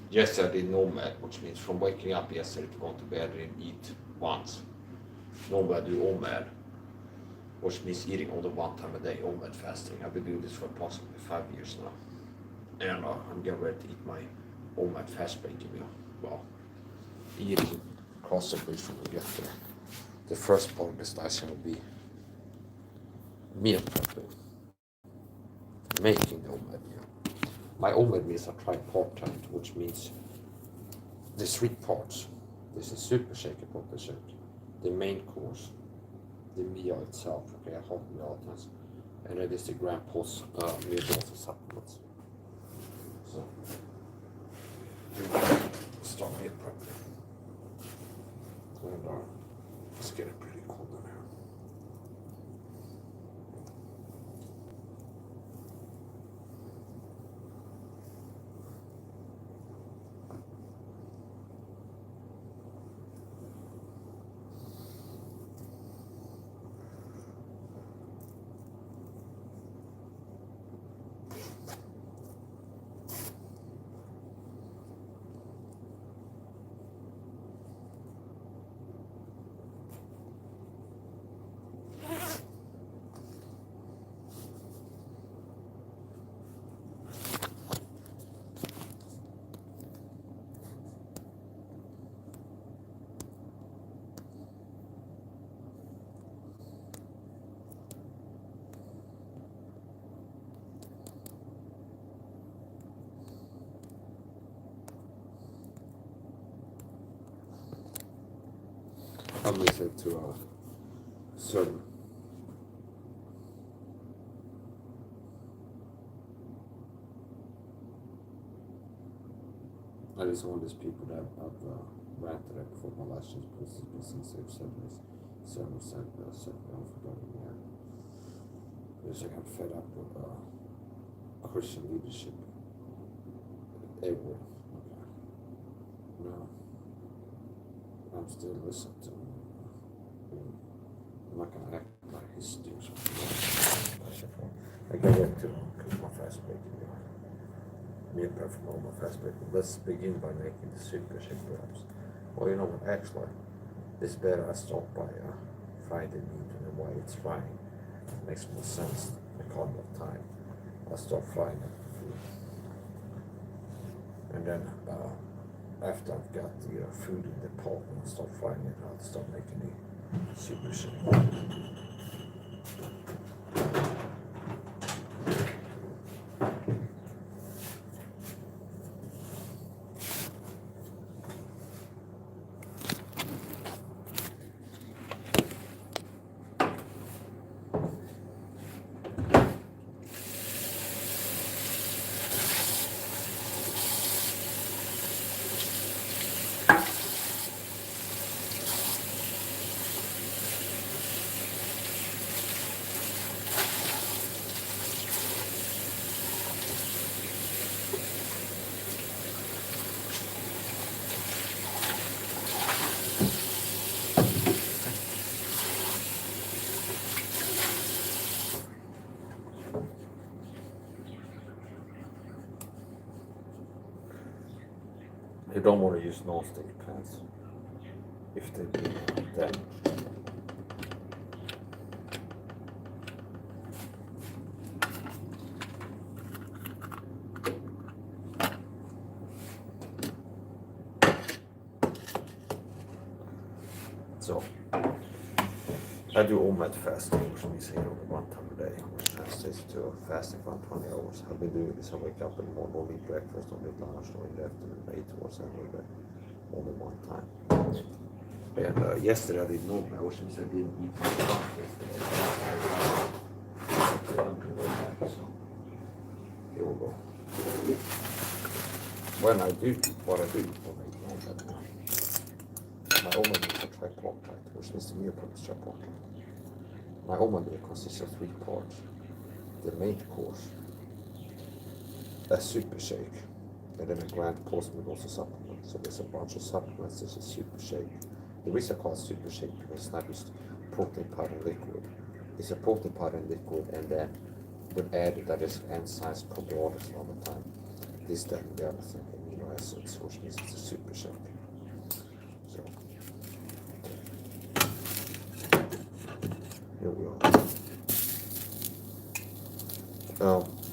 Yesterday I did OMAD, which means from waking up yesterday to going to bed I didn't eat once. Normally I do OMAD, which means eating only one time a day, OMAD fasting. I've been doing this for approximately 5 years now. And I'm getting ready to eat my OMAD fast breaking meal. Well, eating possibly from we get there. The first part of this lesson will be meal prepping, making the OMAD meal. My OMAD meals are tripartite, which means the 3 parts. This is super shake and protein shake, the main course, the meal itself, okay, a hot meal items, and it is the grand pulse meal dose of supplements. So, start meal prepping. And it's getting pretty cold in here. I'm listening to a sermon. And it's one of these people that I've ranted at before my last year's post has been since they've said this 7% unforgiving. Yeah. It's like I'm fed up with Christian leadership everywhere. Okay. No. I'm still listening to him. I'm not gonna act like his stooge. I get into my fast breaking meal prep from all my fast breaking. Let's begin by making the super shake perhaps. Well, you know what? Actually, it's better I start by frying the meat, and why it's frying makes more sense. I call it time. I'll start frying it, and then after I've got the food in the pot and I start frying it, I'll start making the super shake. You don't want to use non-stick pans if they do that. So I do OMAD fasting, which means I only one time a day, which translates to fasting for 20 hours. I've been doing this. I wake up in the morning, don't eat breakfast, don't eat lunch, don't eat afternoon, I eat towards the end of the day, only one time. And yesterday I did OMAD, which means I didn't eat my lunch yesterday. So here we go. When I do what I do, when I eat OMAD, my OMAD meals are tripartite, which means the meal prep is tripartite. My OMAD meal consists of 3 parts. The main course, a super shake, and then a grand post meal also supplement. So there's a bunch of supplements. There's a super shake. The reason I call it super shake because it's not just protein powder and liquid. It's a protein powder and liquid, and then with added that is enzymes, probiotics all the time. This, that, and the other thing, amino acids, which means it's a super chunk. So here we are.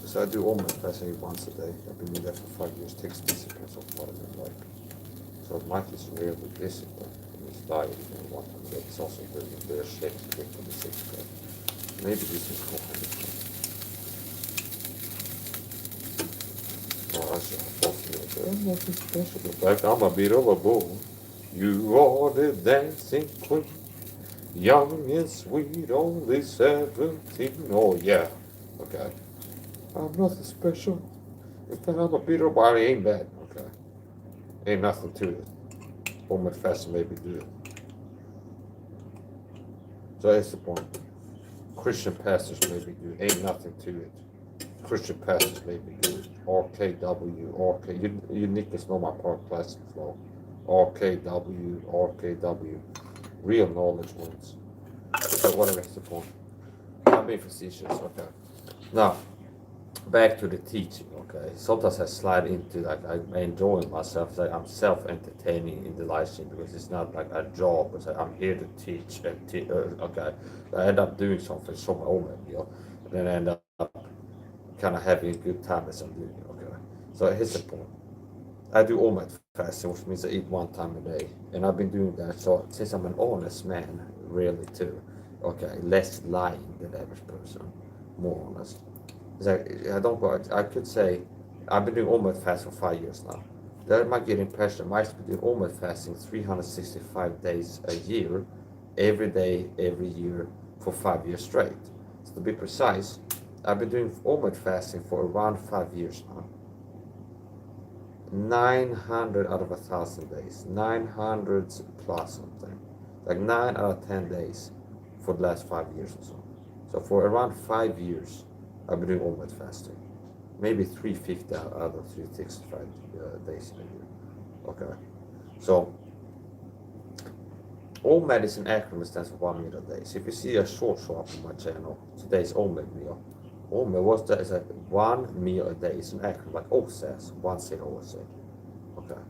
So I do OMAD fasting once a day. I've been doing that for 5 years. Takes discipline of what I like. So Mike is really disciplined in his diet and one time a day. It's also drinking beer shakes to get from the 6th grade. Maybe this is called I'm nothing special. In fact, I'm a bit of a bull. You are the dancing queen, young and sweet, only 17. Oh yeah, okay. I'm nothing special. In fact, I'm a bit of a body, ain't bad. Okay, ain't nothing to it. OMAD fasting made me do it. So that's the point. Christian pastors made me do it. Ain't nothing to it. Christian pastors made me do it. RKW, RK. You niggas know my part classic flow. RKW, RKW. Real knowledge wins. So whatever is the point. I'm being facetious, okay. Now, back to the teaching, okay. Sometimes I slide into like I'm enjoying myself, like I'm self-entertaining in the live stream because it's not like a job. It's like I'm here to teach and okay. I end up doing something from my own meal, and then I end up kind of having a good time as I'm doing it, okay. So here's the point. I do OMAD fasting, which means I eat 1 time a day, and I've been doing that. So since I'm an honest man, really too, okay, less lying than the average person, more honest. I could say I've been doing OMAD fast for 5 years now. That might get impression. I used to be doing OMAD fasting 365 days a year, every day, every year for 5 years straight. So to be precise, I've been doing OMAD fasting for around 5 years now. 900 out of 1,000 days, 900 plus something, like 9 out of 10 days for the last 5 years or so. So for around 5 years, I've been doing OMAD fasting, maybe 350 out of 365 days in a year. Okay, so OMAD is an acronym, stands for 1 meal a day. So if you see a short show up on my channel, today's OMAD meal. OMAD, what's that? It's like 1 meal a day. It's an acronym, like O says, one said OSA. Okay.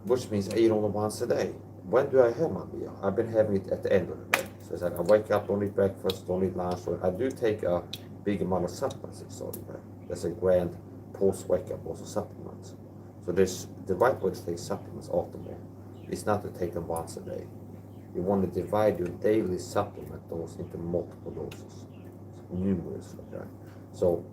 Which means I eat only once a day. When do I have my meal? I've been having it at the end of the day. So it's like I wake up, don't eat breakfast, don't eat lunch. I do take a big amount of supplements at the start of the day. That's a grand post-wake up also supplements. So there's the right way to take supplements optimal. It's not to take them once a day. You want to divide your daily supplement dose into multiple doses. Numerous, okay. So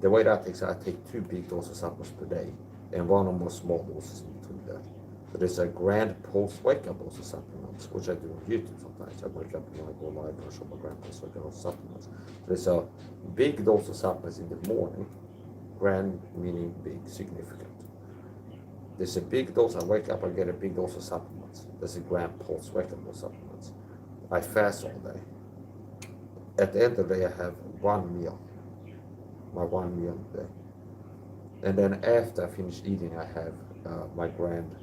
the way that I take 2 big doses of supplements per day and 1 or more small doses in between that. So there's a grand post-wake up dose of supplements, which I do on YouTube sometimes. I wake up and I go live and show my grand post-wake up supplements. There's a big dose of supplements in the morning, grand meaning big, significant. There's a big dose, I wake up, I get a big dose of supplements. There's a grand post-wake up dose of supplements. I fast all day. At the end of the day, I have 1 meal, my 1 meal a day. And then after I finish eating, I have my grand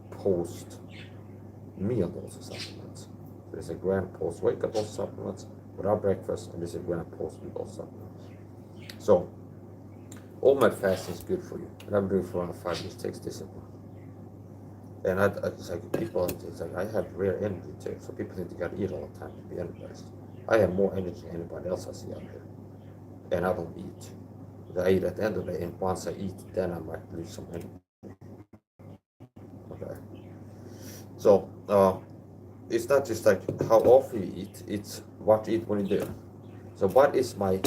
post-meal dose of supplements. So there's a grand post-wake-up dose of supplements without breakfast, and there's a grand post-meal dose of supplements. So, OMAD fasting is good for you. And I've been doing it for around 5 years, takes discipline. And it's like people, it's like I have rare energy too, so people think you gotta eat all the time to be energized. I have more energy than anybody else I see out here. And I don't eat. I eat at the end of the day, and once I eat, then I might lose some energy. Okay. So, it's not just like how often you eat, it's what you eat when you do. So what is my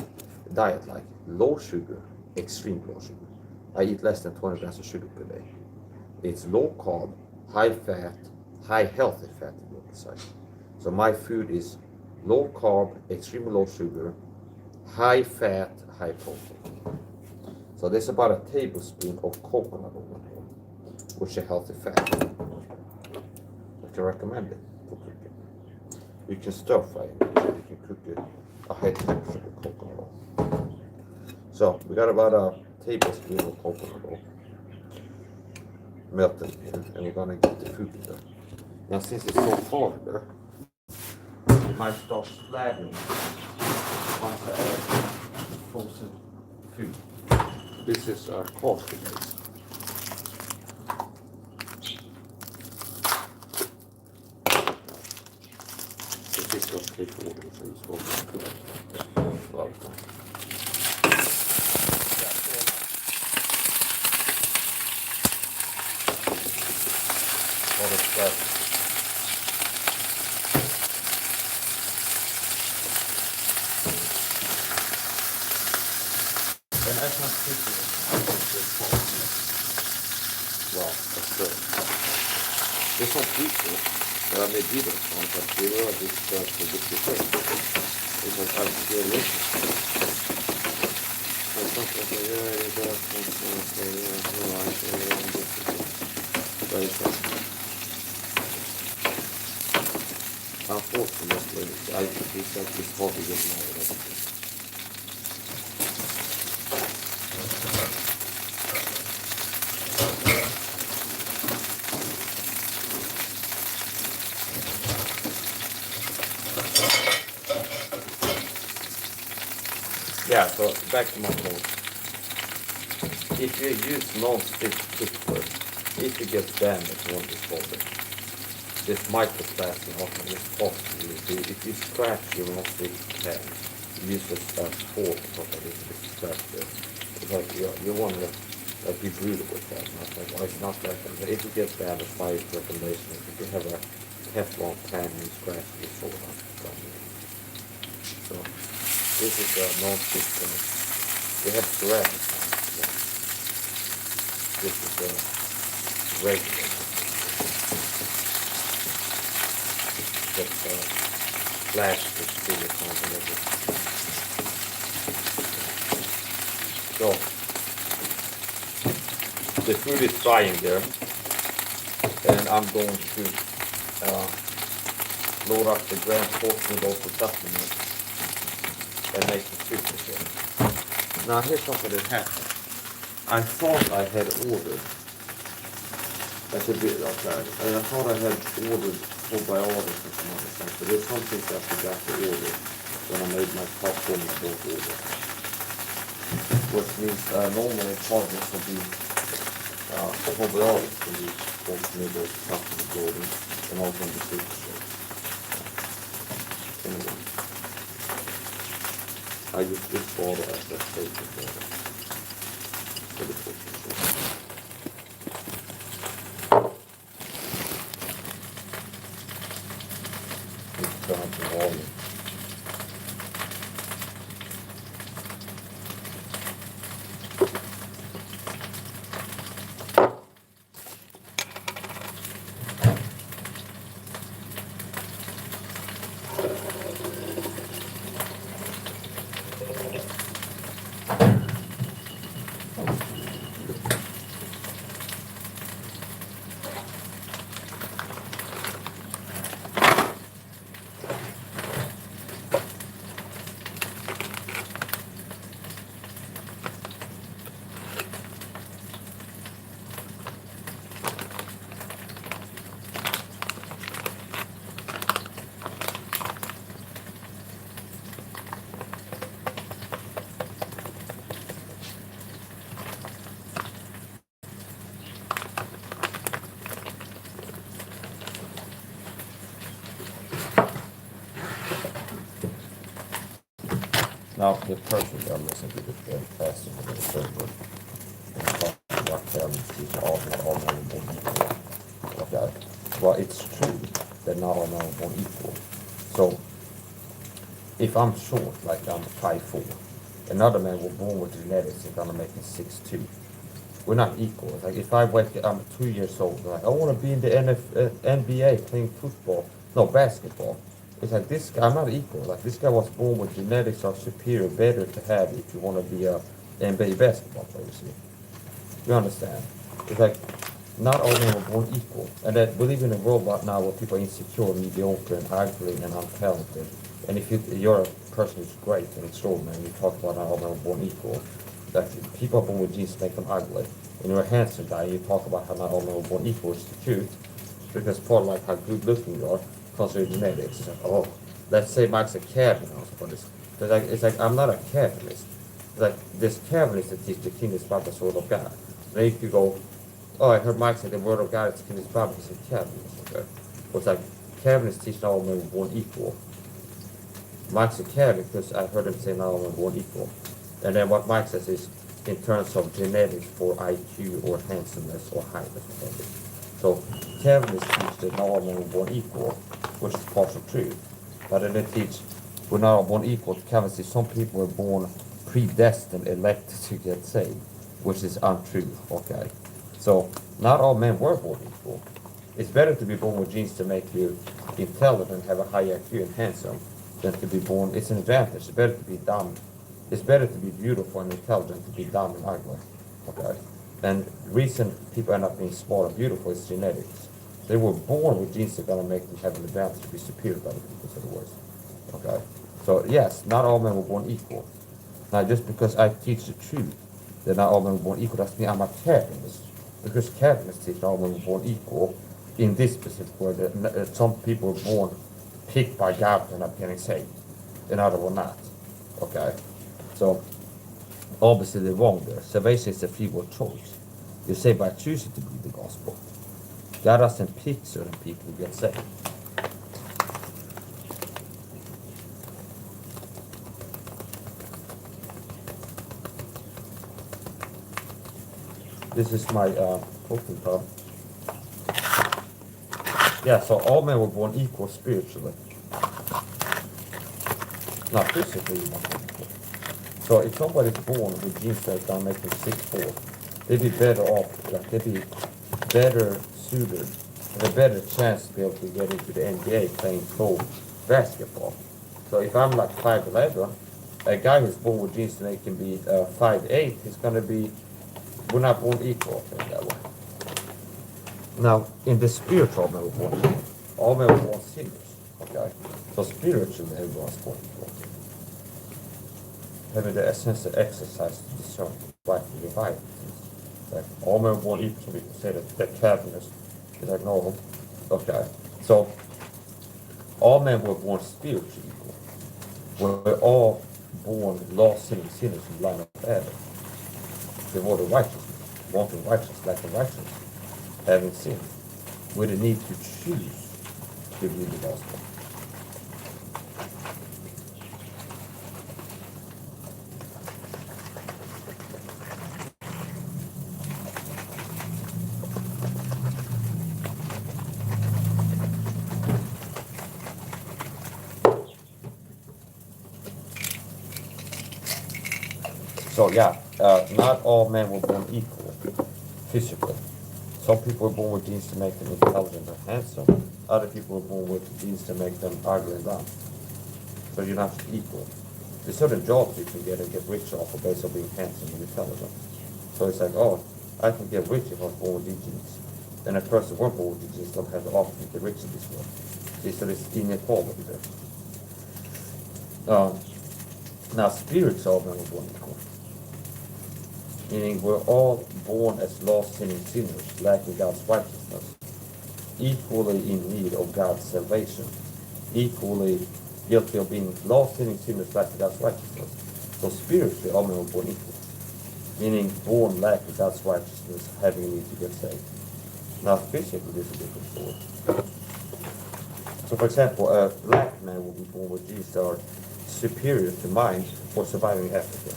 diet like? Low sugar, extreme low sugar. I eat less than 20 grams of sugar per day. It's low carb, high fat, high healthy fat to be precise. So my food is low carb, extremely low sugar, high fat, high protein. So there's about a tablespoon of coconut oil in here, which is a healthy fat. I can recommend it for cooking. You can stir fry it, you can cook it a high temperature with coconut oil. So we got about a tablespoon of coconut oil melted in, and we're gonna get the food in there. Now since it's so hard there, it might start splattering once I add frozen food. This is coffee base. take order, so it's going to cook. Welcome. What is that? And as I'm cooking it, I want to pop. Wow, that's good. There's some people that I made videos on, but they were this for this thing. It's like I feel it. And something like, yeah, you got something like, yeah, no, I feel very good. Unfortunately, I think it's like this hobby getting out of everything. Yeah, so back to my point. If you use non-stick cookware, if you get damaged on this holder, this microplastic often is possible. If you scratch your non-stick pan, use a fork or something, it's scratch there. It's like you want to like be brutal with that. Not like, oh, it's not that. If you get damaged by its recommendation, if you have a Teflon pan and you scratch your soda. So this is a non-stick pan. We have ceramic pans. This is a regular. Just plastic silicone and everything. So the food is frying there, and I'm going to load up the grand portion of the supplements and make the soup again. Now here's something that happened. I thought I had ordered that's a bit outside. And I thought I had ordered probiotics and some other stuff, but there's some things I forgot to order when I made my top one I don't order. Which means normally charges will be probiotics for these folks made those supplement golden and also in the super shake. Anyway. I use this bottle as a safety bottle for the cooking shake. Volume. Now, the person I'm listening to the fasting of the server and talking about them teach all men are equal. Okay. Well, it's true that not all men are born equal. So, if I'm short, like I'm 5'4", another man was born with genetics is gonna make me 6'2". We're not equal. Like if I'm 2 years old, like I want to be in the NBA playing football, no basketball. It's like this guy, I'm not equal. Like this guy was born with genetics of superior, better to have if you want to be a NBA basketball player. See, you understand? It's like not all men are born equal, and that we live in a world right now where people are insecure, mediocre, and ugly, and untalented. And if you're a person who's great and extraordinary, and you talk about not all men are born equal, that people are born with genes make them ugly. And you're a handsome guy, you talk about how not all men are born equal, it's the truth, because part of like how good looking you are comes with genetics. It's like, oh, let's say Mike's a Calvinist for this. It's like I'm not a Calvinist. It's like this Calvinist that teaches the king is about the sword of God. Then you could go, oh, I heard Mike say the word of God is king is Bible. He's a Calvinist. Okay, well, it's like Calvinists teach all men are born equal. Mike's a cat because I heard him say not all men born equal. And then what Mike says is in terms of genetics for IQ or handsomeness or height or something. So Kevin is teach that not all men were born equal, which is partial truth. But then they teach we're not all born equal. Kevin says some people were born predestined, elected to get saved, which is untrue. Okay. So not all men were born equal. It's better to be born with genes to make you intelligent, have a high IQ and handsome, than to be born. It's an advantage. It's better to be dumb. It's better to be beautiful and intelligent to be dumb and ugly. Okay? And the reason people end up being smart and beautiful is genetics. They were born with genes that are going to make them have an advantage to be superior to other people, in other words. Okay? So yes, not all men were born equal. Now just because I teach the truth that not all men were born equal doesn't mean I'm a Calvinist. Because Calvinists teach all men were born equal in this specific way, that some people were born picked by God and not getting saved, and others were not. Okay? So obviously they're wrong there. Salvation is a free will choice. You say by choosing to believe the gospel. God doesn't pick certain people who get saved. This is my cooking pot. Yeah, so all men were born equal spiritually. Not physically, not equal. So if somebody's born with genes that don't make them 6'4", they'd be better off, like they'd be better suited, have a better chance to be able to get into the NBA playing pro basketball. So if I'm like 5'11", a guy who's born with genes to make him be 5'8", he's gonna be, we're not born equal in that way. Now, in the spiritual men were born equal. All men were born sinners. Okay? So spiritually everyone's born equal. Having the essence of exercise to discern right from the right. Like all men were born equal, so we can say that the Calvinist is like normal. Okay. So all men were born spiritually equal. We're all born law-sinning sinners in the line of Adam. They were the righteousness, wanting righteousness, lacking righteousness, having sinned. We the need to choose to believe the gospel. So yeah, not all men were born equal physically. Some people were born with genes to make them intelligent and handsome. Other people were born with genes to make them ugly and dumb. So you're not equal. There's certain jobs you can get and get rich off of based on being handsome and intelligent. So it's like, oh, I can get rich if I was born with these genes. And a person who weren't born with these genes don't have the option to get rich in this world. See, so there's inequality there. Now, spiritual men were born equal. Meaning we're all born as lost-sinning sinners, lacking God's righteousness, equally in need of God's salvation, equally guilty of being lost-sinning sinners, lacking God's righteousness. So spiritually, all men were born equal, meaning born lacking God's righteousness, having a need to get saved. Now, physically, this is a different story. So, for example, a black man will be born with genes that are superior to mine for surviving in Africa.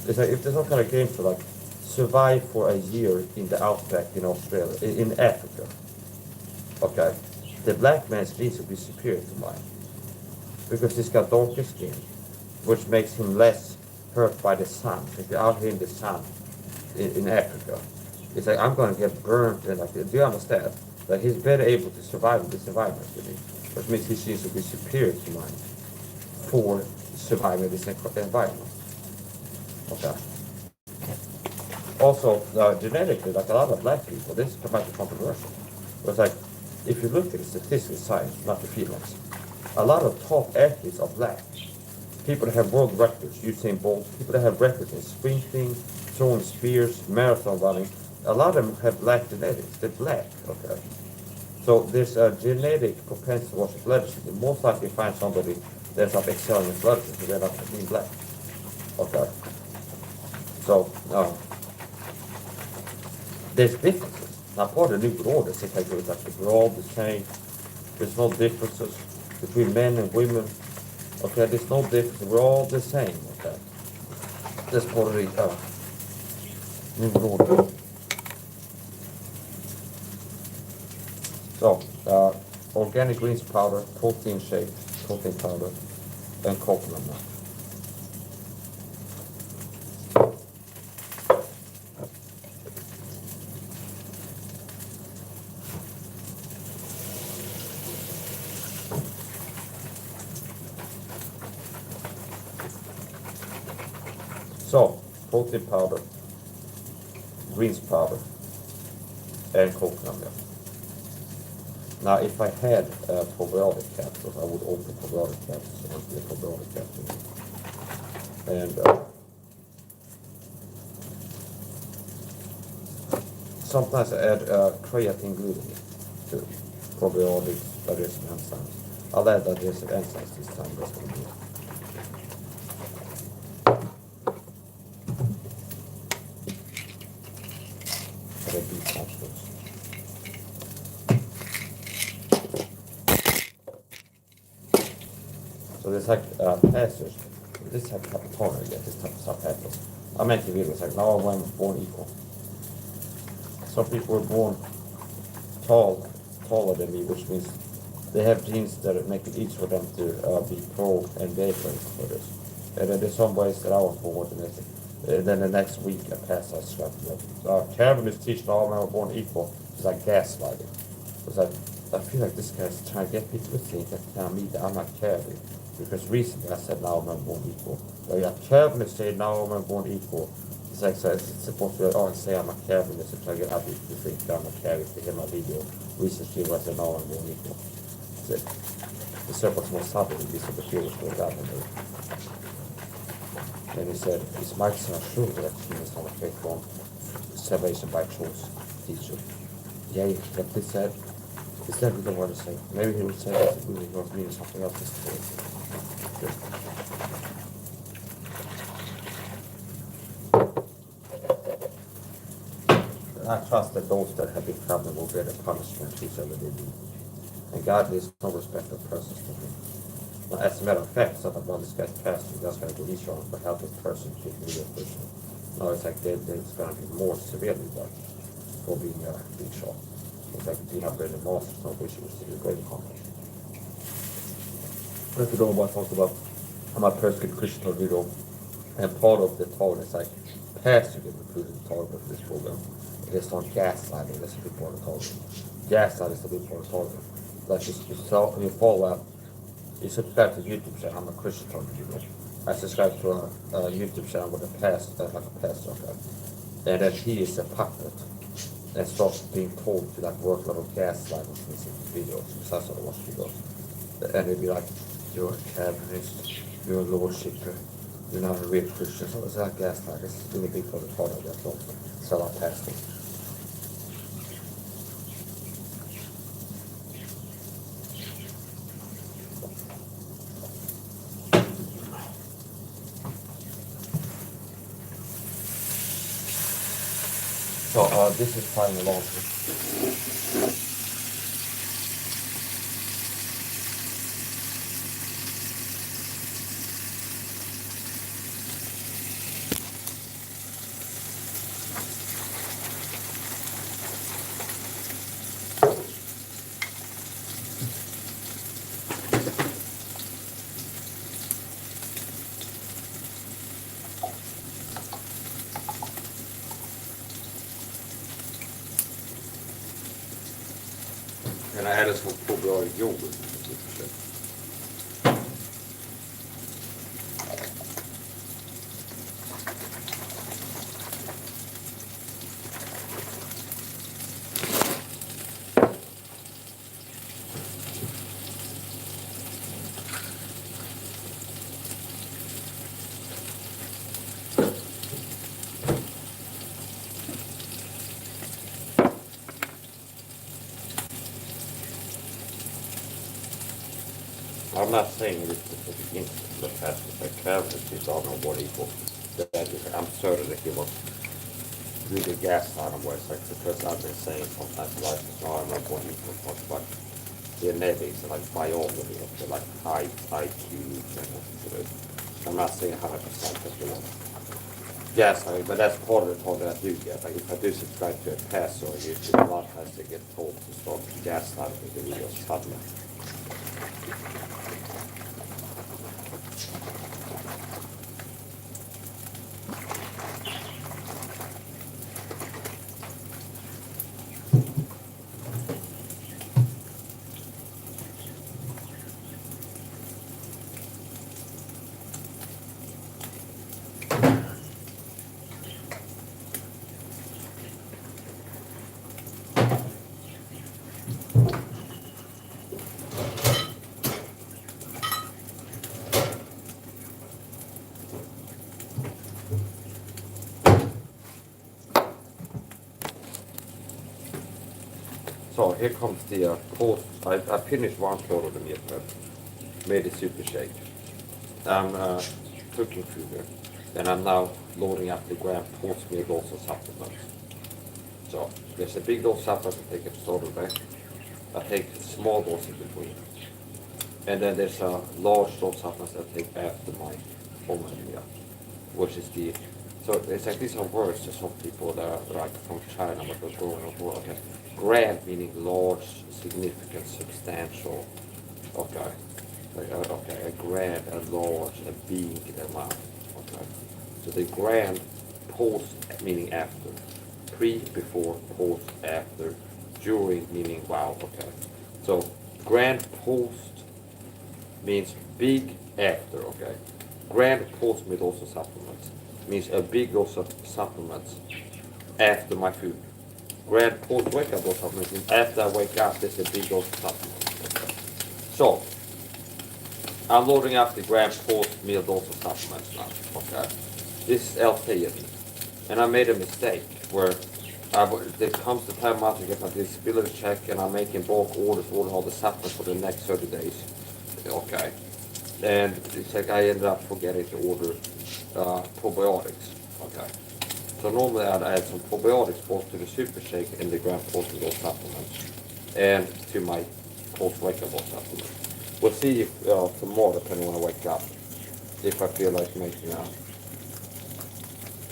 It's like if there's some kind of game to like survive for a year in the outback in Australia, in Africa. Okay, the black man's genes will be superior to mine because he's got darker skin, which makes him less hurt by the sun. If you're out here in the sun in Africa, it's like I'm going to get burned and like. Do you understand? Like he's better able to survive in this environment than me, which means his genes will be superior to mine for surviving this environment. Okay. Also, genetically, like a lot of black people, this is quite controversial. It's like, if you look at the statistical science, not the feelings, a lot of top athletes are black. People that have world records, Usain Bolt, people that have records in sprinting, throwing spears, marathon running, a lot of them have black genetics. They're black, okay? So there's a genetic propensity towards athleticism. You most likely find somebody that's not excelling in athleticism, they're not being black. Okay. So, there's differences. Now, part of the New World Order is like we're all the same. There's no differences between men and women. Okay, there's no difference. We're all the same. Okay. Let's put it in order. So, organic greens powder, protein shake, protein powder, and coconut milk. So, protein powder, greens powder, and coconut milk. Now, if I had probiotic capsules, I would open probiotic capsules and the probiotic capsules. And sometimes I add creatine glutamate to probiotics, digestive enzymes. I'll add digestive enzymes this time. That's going to be for the beef capsules. So there's like pastors. This type of toner, yeah, this type of subpastors. I make a video. It's like now I'm born equal. Some people were born taller than me, which means they have genes that make it easy for them to be pro NBA players for this. And then there's some ways that I was born and then the next week I passed that scrap. Kevin is teaching all men are born equal. It's like gaslighting. It's like, I feel like this guy's trying to get people to think that tell me that I'm not Kevin. Because recently I said now I'm born equal. But yeah, Kevin is saying now I'm born equal. It's like, so it's supposed to be, oh, I say I'm a Calvinist to try to get other people to think that I'm a Calvinist to get my video. Recently I said now I'm born equal. Så det söker more subtle in this material for that and then he said, it might sound true that humans have a faith on salvation by choice teacher. Yeah, what they said, is that we don't want to say. Maybe he would say that it really was meaning something else this story. I trust that those that have been traveling will get a punishment whosoever they do. And God is no respect of persons to him. Now, as a matter of fact, some of this guy's pastor, that's going to go each one for helping person to be a Christian. No, it's like it's going to be more severely done for being shot. It's like being up in the mosque, no issue with the great conflict. If you know what I talked about, I'm a persecuted Christian video, and part of the talk is like pastor get recruited to talk about this program. It is not gaslighting, that's a big part of the talk. Gaslighting is a big part of the talk. Like you follow, you subscribe to YouTube channel. I'm a Christian talk video. I subscribe to a YouTube channel with a pastor, like a pastor, okay? And then he is a puppet and starts being told to like work a lot of gaslighting things in his videos. Because that's what I watch videos. And they'd be like, you're a Calvinist, you're a lordshipper, you're not a real Christian. So it's like gaslighting. This is really big for the part of that talk. So I'm pastor. So this is flying along. And I added some probiotic yogurt. I'm not saying this to begin the past, but Calvinist is all no more equal. I'm certain that he was really gassed on him where it's like, because I've been saying sometimes life is not more equal, but genetics and like biology of the like IQ and I'm not saying 100% of the one. Yes, I mean, but that's part of the part that I do get. Like if I do subscribe to a pastor, usually a lot of times they get told to start gaslighting the videos suddenly. So here comes the post. I finished one quart of the meal prep, made a super shake. I'm cooking sugar, and I'm now loading up the gram post meal dose of supplements. So there's a big dose supplement I take at the start of the day. I take a small dose in between. And then there's a large dose supplements I take after my OMAD meal, which is the, so it's like these are words to some people that are like from China, but they're growing up world. Okay. Grand meaning large, significant, substantial. Okay. Like, okay, a grand, a large, a big amount. Okay. So the grand, post meaning after. Pre, before, post, after. During meaning wow. Okay. So grand post means big after. Okay. Grand post meal dose of supplements means a big dose of supplements after my food. Grand post wake up dose supplements means after I wake up there's a big dose of supplements. Okay. So I'm loading up the grand post meal dose of supplements now. Okay. This is L-theanine. And I made a mistake where there comes the time out to get my disability check and I'm making bulk orders, ordering all the supplements for the next 30 days. Okay. And it's like I ended up forgetting to order probiotics. Okay. So normally I'd add some probiotics both to the super shake and the gram post meal supplements and to my post wake up supplement. We'll see if tomorrow, depending on when I wake up, if I feel like making a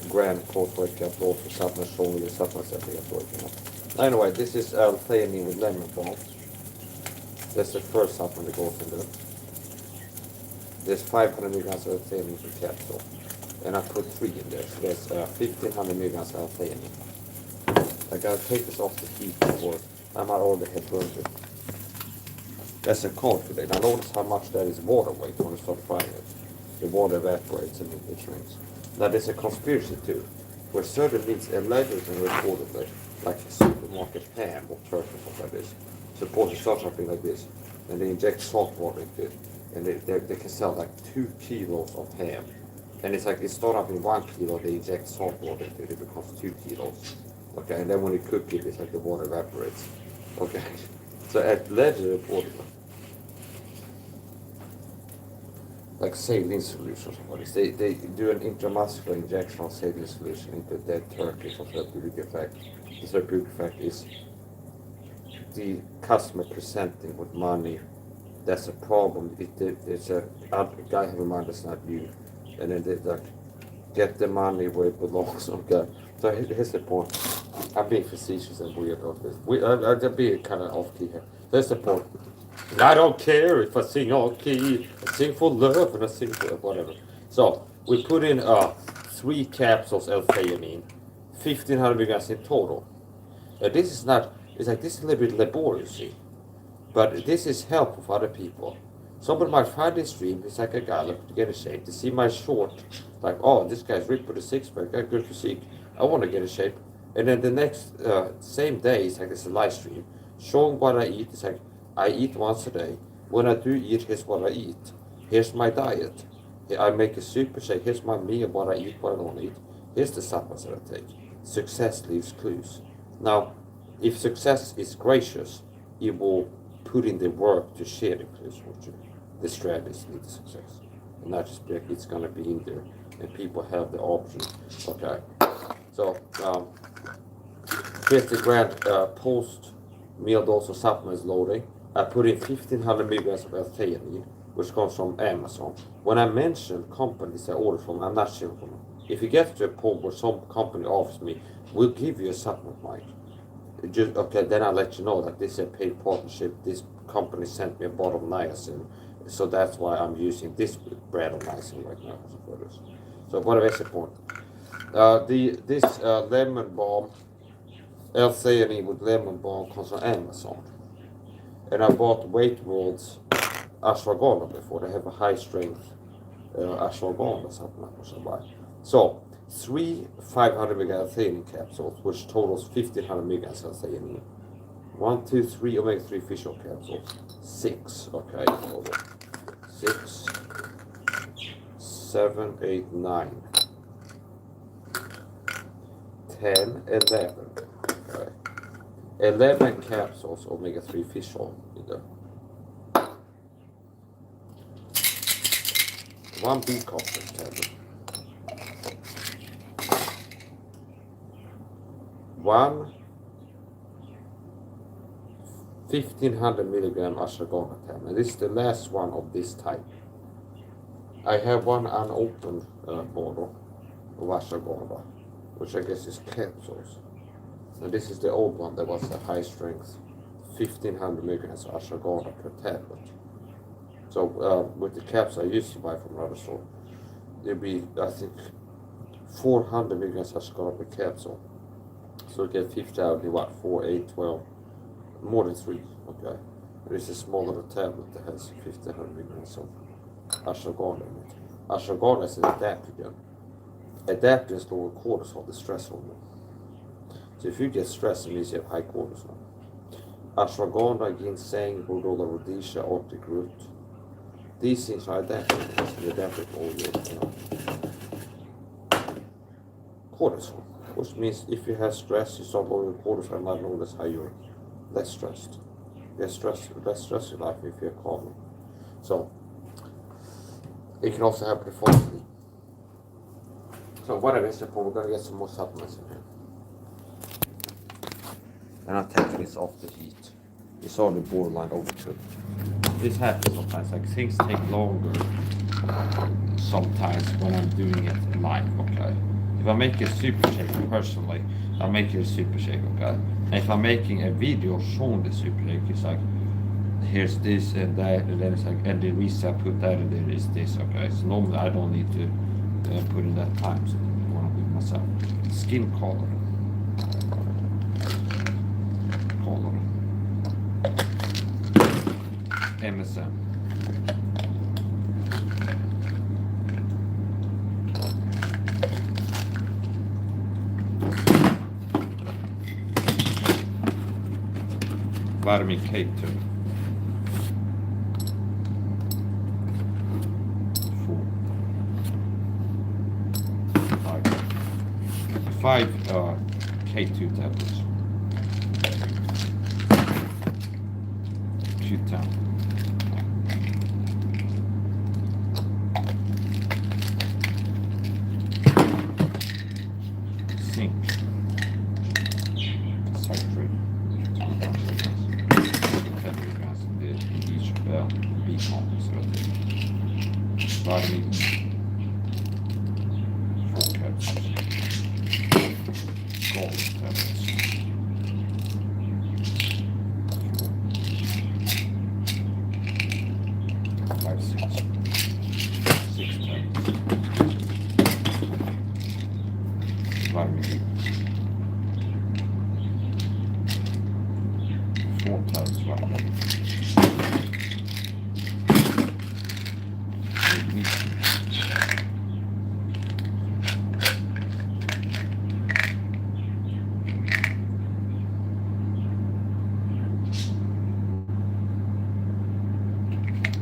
grand post wake up also supplements, showing the supplements that we are waking up. Anyway, this is L-theanine with lemon balm. That's the first supplement that goes in there. There's 500 milligrams of L-theanine per capsule. And I put 3 in there. So there's 1500 milligrams of L-theanine. I gotta take this off the heat or I might already have burned it. That's a code for that. Now notice how much that is water weight when you start frying it. The water evaporates and it shrinks. Now there's a conspiracy too, where certain meats allegedly and reportedly, like supermarket ham or turkey or something like this, suppose you start something like this, and they inject salt water into it, and they can sell like 2 kilos of ham. And it's like, it starts up in 1 kilo, they inject salt water into it, it becomes 2 kilos. Okay, and then when you cook it, it's like the water evaporates. Okay, so allegedly reportedly, like saline solution or something. They do an intramuscular injection of saline solution into dead turkey for therapeutic effect. The therapeutic effect is the customer presenting with money. That's a problem. It's a guy have a mind that's not you. And then they like get the money where it belongs. Okay. So here's the point. I'm being facetious and weird about this. I'm being kind of off key here. That's the point. I don't care if I sing off key. I sing for love and I sing for whatever. So we put in 3 capsules L-theanine, 1500 milligrams in total. This is not. It's like this is a little bit laborious, see. But this is helpful for other people. Somebody might find this stream, it's like a guy looking to get a shape, to see my short, like, oh, this guy's ripped with a 6-pack, got good physique, I want to get a shape. And then the next, same day, it's like it's a live stream, showing what I eat. It's like, I eat once a day. When I do eat, here's what I eat. Here's my diet. I make a super shake, here's my meal, what I eat, what I don't eat. Here's the supplements that I take. Success leaves clues. Now, if success is gracious, it will put in the work to share the clues with you. The strategies lead to success. And not just be like it's going to be in there. And people have the option. Okay. So, 50 grand post meal dose of supplements loading. I put in 1500 milligrams of L-theanine, which comes from Amazon. When I mention companies I order from, I'm not sure from them. If you get to a point where some company offers me, we'll give you a supplement, Mike. Just, okay, then I'll let you know that this is a paid partnership. This company sent me a bottle of niacin, so that's why I'm using this brand of niacin right now. So what is the point? This lemon balm, L-theanine with lemon balm, comes from Amazon. And I bought Weight World's ashwagandha before. They have a high strength ashwagandha supplement. So 3 500 milligram theanine capsules, which totals 1500 milligrams of theanine. 1, 2, 3 omega-3 fish oil capsules. 6, okay, 6, 7, 8, 9, 10, 11. Okay. 11 capsules omega-3 fish oil in there. 1 B complex tablet. 1 1500 milligram ashwagandha tablet. This is the last one of this type. I have one unopened bottle of ashwagandha, which I guess is capsules. And this is the old one that was a high strength 1500 milligrams of ashwagandha per tablet. So with the caps I used to buy from another store, there'd be, I think, 400 milligrams of ashwagandha per capsule. So you get 50 out of what, 4, 8, 12, more than 3, okay. There is a small little tablet that has 1500 milligrams of ashwagandha in it. Ashwagandha is an adaptogen. Adaptogens lower cortisol, the stress hormone. So if you get stressed, it means you have high cortisol. Ashwagandha, ginseng, Bordola rhodiosa, Arctic root. These things are adaptogens. They adapt all your cortisol, which means if you have stress, you start lowering cortisol, and not notice how you're less stressed. Less stress in life if you're calm. So it can also help you fall asleep. So what I missed upon, we're gonna get some more supplements in here. And I'm taking this off the heat. It's already borderline overcooked. This happens sometimes, like things take longer sometimes when I'm doing it live, okay? If I make a super shake personally, I'll make it a super shake, okay? And if I'm making a video showing the super shake, it's like, here's this and that, and then it's like, and the reason I put that in there is this, okay? So normally I don't need to put in that time, so I want to do it myself. Skin color. MSM. Vitamin K2. 5 K2 tablets. Q10. Zinc. Citrate. Each B complex. Vitamin. 4 capsules. Gold tablets. 5, 6 tablets. Vitamin D. 4 tablets vitamin D.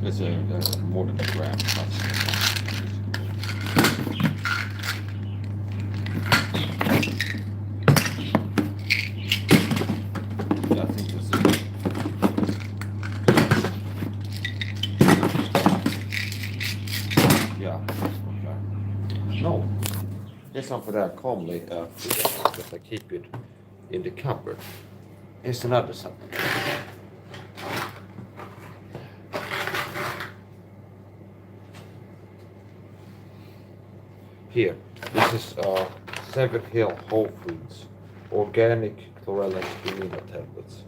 It's more than a gram. Yeah, I think that's it. Yeah, okay. No, it's something that I calmly because I keep it in the cupboard. Here's another something. here. This is Seven Hill Whole Foods Organic Chlorella Spirulina tablets.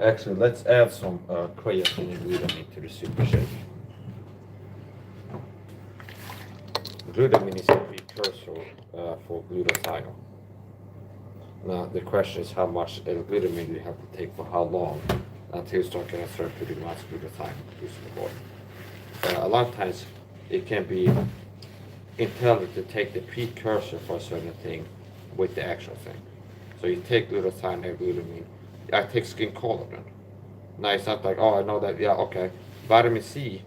Actually, let's add some creatine and glutamine to the super shake. Glutamine is a precursor for glutathione. Now the question is how much glutamine do you have to take for how long until you start getting therapeutic amounts of glutathione produced in the body. A lot of times it can be intelligent to take the precursor for a certain thing with the actual thing. So you take glutathione and glutamine. I take skin collagen. Now it's not like, oh, I know that, yeah, okay. Vitamin C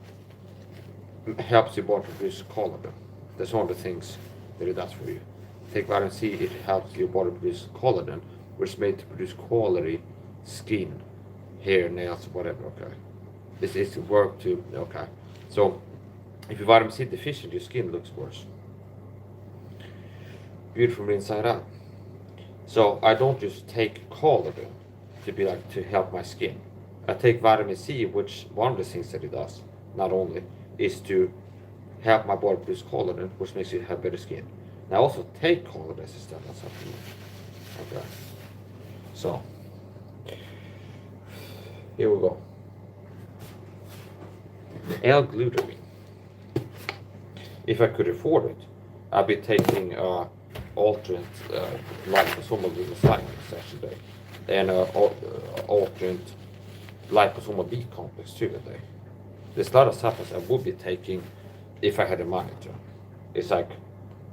helps your body produce collagen. That's one of the things that it does for you. Take vitamin C, it helps your body produce collagen, which is made to produce quality skin, hair, nails, whatever, okay. This is work to, okay. So if you're vitamin C deficient, your skin looks worse. Beautiful from the inside out. So I don't just take collagen to be like to help my skin. I take vitamin C, which one of the things that it does, not only, is to help my body produce collagen, which makes you have better skin. And I also take collagen as a standard supplement. Okay. So here we go. L-glutamine. If I could afford it, I'd be taking alternate liposomal glutathione a day, and alternate liposomal B complex too a day. There's a lot of supplements I would be taking if I had the money to. It's like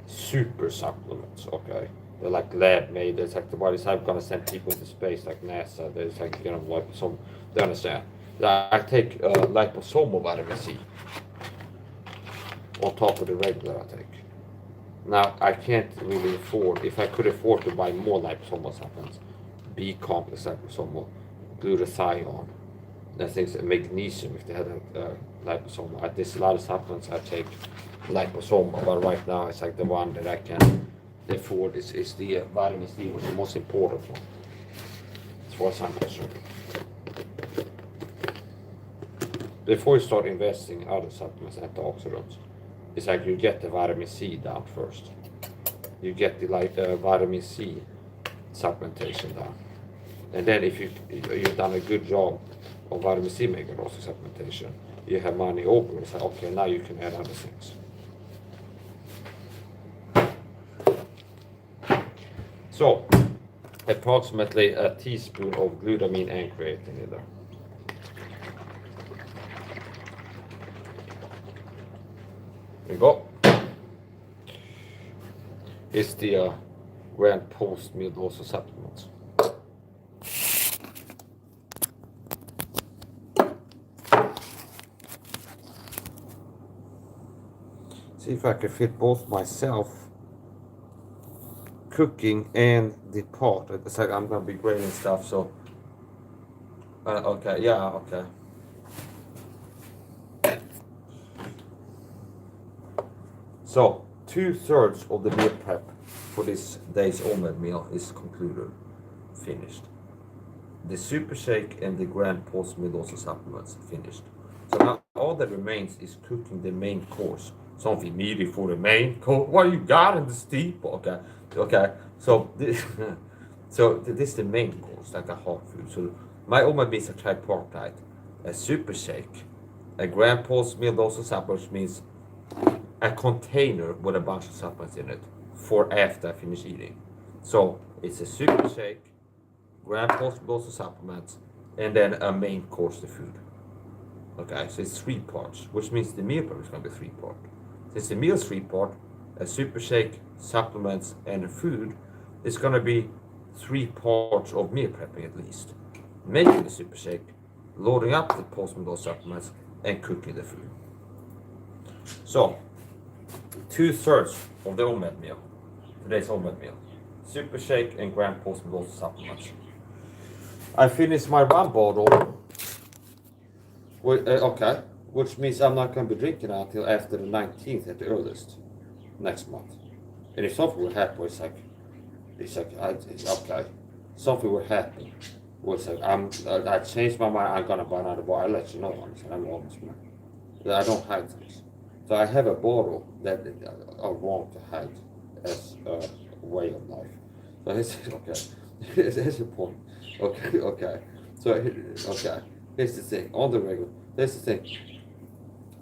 super supplements, okay? They're like lab made. It's like the body's like gonna send people into space, like NASA. There's like, you know, liposome. They understand. I take liposomal vitamin C on top of the regular I take. Now I can't really afford. If I could afford to buy more liposomal supplements, B complex liposomal, glutathione, and things like magnesium if they had a liposomal. There's a lot of supplements I take liposomal, but right now it's like the one that I can afford is the vitamin C, which is the most important one, as far as I'm concerned. Before you start investing in other supplements, antioxidants, it's like you get the vitamin C down first. You get the vitamin C supplementation down, and then if you've done a good job of vitamin C megadosis supplementation, you have money over. It's like, okay, now you can add other things. So, approximately a teaspoon of glutamine and creatine in there. There you go. It's the grand post-meal dose of supplements. See if I can fit both myself cooking and the pot. It's like I'm gonna be grading stuff, so okay, yeah, okay. So 2/3 of the meal prep for this day's OMAD meal is concluded, finished. The super shake and the grand post meal dose of supplements finished. So now all that remains is cooking the main course. Something needed for the main course. What you got in the steeple? Okay, okay. So this, this is the main course, like a hot food. So my OMAD meals are tripartite: a super shake, a grand post meal dose of supplements, which means a container with a bunch of supplements in it for after I finish eating. So it's a super shake, grand post meal dose of supplements, and then a main course of food. Okay, so it's 3 parts, which means the meal prep is going to be 3 parts. Since the meal is 3 parts, a super shake, supplements, and food, it's going to be 3 parts of meal prepping at least. Making the super shake, loading up the post-meal supplements, and cooking the food. So 2/3 of the OMAD meal, today's OMAD meal, super shake and grand post-meal supplements. I finished my rum bottle with, okay, which means I'm not gonna be drinking until after the 19th at the earliest next month. And if something will happen, it's like okay, something will happen. It's like I changed my mind. I'm gonna buy another bottle. I'll let you know. I'm honest, man. I don't hide things. So I have a bottle that I want to hide as a way of life. So he said, okay, here's the point. Okay. So, okay, here's the thing. On the regular, here's the thing.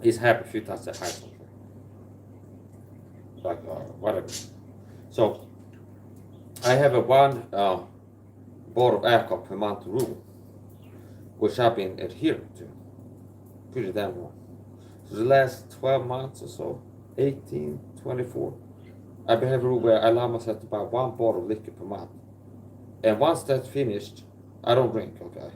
He's happy a few times I hide something. Like, whatever. So, I have a one bottle of alcohol per month rule, which I've been adhering to pretty damn well. So the last 12 months or so, 18, 24, I've been having a rule where I allow myself to buy one bottle of liquor per month. And once that's finished, I don't drink, okay?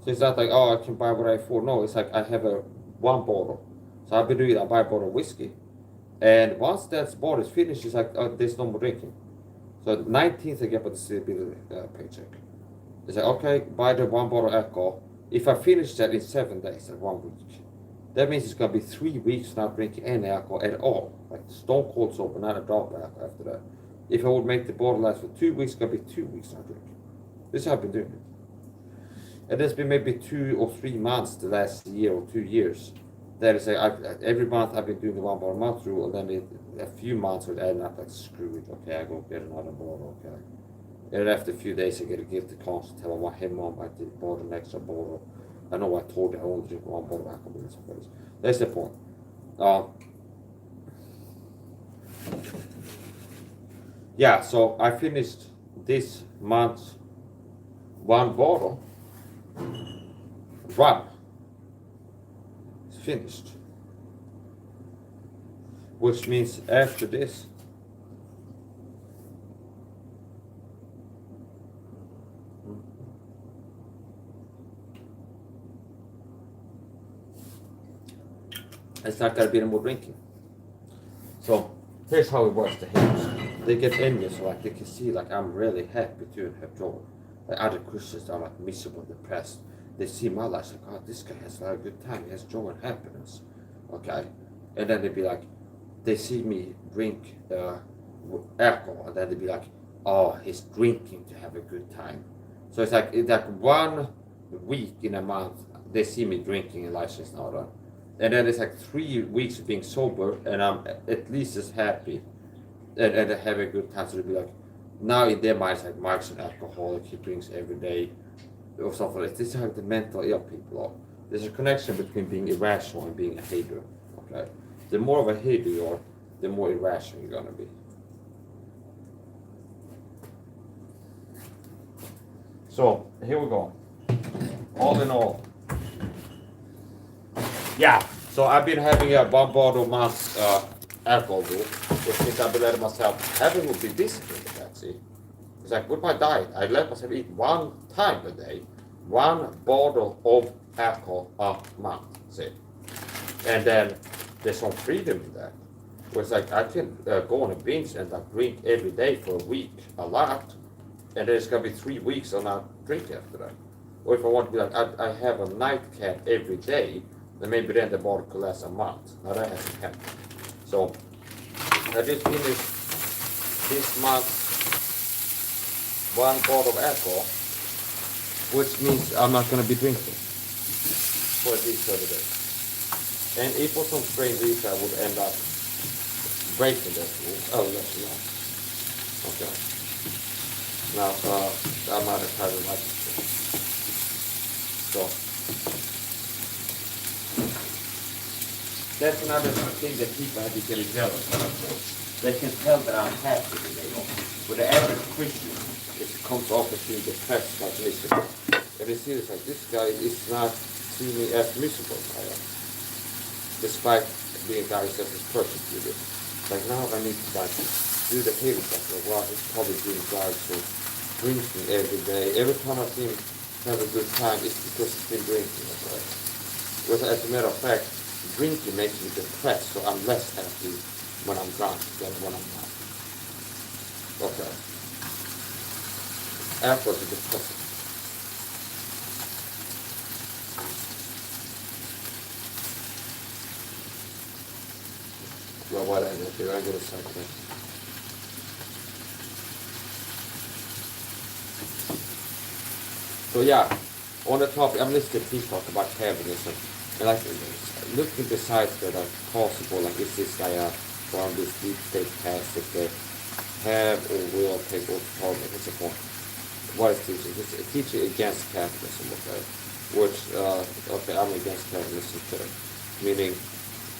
So it's not like, oh, I can buy what I afford. No, it's like I have one bottle. So I've been doing it, I buy a bottle of whiskey. And once that bottle is finished, it's like, there's no more drinking. So the 19th, I get my disability paycheck. It's like, okay, buy the one bottle of alcohol. If I finish that in 7 days, like 1 week, that means it's going to be 3 weeks not drinking any alcohol at all. Like stone cold sober, not a drop of alcohol after that. If I would make the bottle last for 2 weeks, it's going to be 2 weeks not drinking. This is how I've been doing it. And there's been maybe 2 or 3 months the last year or 2 years. That is like, every month I've been doing the one bottle a month rule, and then a few months would add up like, screw it, okay, I go get another bottle, okay. And after a few days I get a guilty conscience, tell my hey mom, I did bought an extra bottle. I know I told you I only drink one bottle of alcohol. That's the point. Yeah, so I finished this month's one bottle. One. It's finished. Which means after this, it's not gonna be any more drinking. So here's how it works. The haters, they get envious, so like they can see like I'm really happy to have joy. Like other Christians are like miserable, depressed. They see my life like, oh, this guy has a good time. He has joy and happiness. Okay, and then they be like, they see me drink alcohol, and then they be like, oh, he's drinking to have a good time. So it's like 1 week in a month they see me drinking and life is not done. And then it's like 3 weeks of being sober, and I'm at least as happy and having a good time. So they'll be like, now in their minds, like Mark's an alcoholic, he drinks every day, or something like this. This is how the mental ill people are. There's a connection between being irrational and being a hater. Okay, the more of a hater you are, the more irrational you're gonna be. So here we go. All in all. Yeah, so I've been having a one bottle a month alcohol rule, which means I've been letting myself have a little bit disciplined with that, see? It's like with my diet, I let myself eat 1 time a day, 1 bottle of alcohol a month, see? And then there's some freedom in that. Where it's like I can go on a binge and like drink every day for a week, a lot, and then it's gonna be 3 weeks of not drinking after that. Or if I want to be like, I have a nightcap every day, then maybe then the bottle could last a month. Now that hasn't happened. So I just finished this month 1 bottle of alcohol, which means I'm not gonna be drinking for at least 30 days. And if for some strange reason I would end up breaking that rule, I'll let you know. Okay. Now I'm not entirely like it. So that's another thing that people have to get jealous of. They can tell that I'm happy when they don't. But the average Christian, it comes off as being depressed, like miserable. And they see this like, this guy is not seeing me as miserable as I am. Despite being a guy who says he's persecuted. Like now I need to like do the hater stuff. Like, wow, he's probably doing drugs or drinking every day. Every time I see him have a good time, it's because he's been drinking. Right? But as a matter of fact, drinking makes me depressed, so I'm less happy when I'm drunk than when I'm not. Okay. Alcohol is depressing. what I did here. I did a second. So yeah, on the topic, I'm listening to people talk about Calvinism, and like looking besides that, like possible, like is this guy from this deep state past that they have or will take over power? What's the point? What is teaching? It's a teaching against capitalism, okay? Which, okay, I'm against capitalism too. Meaning,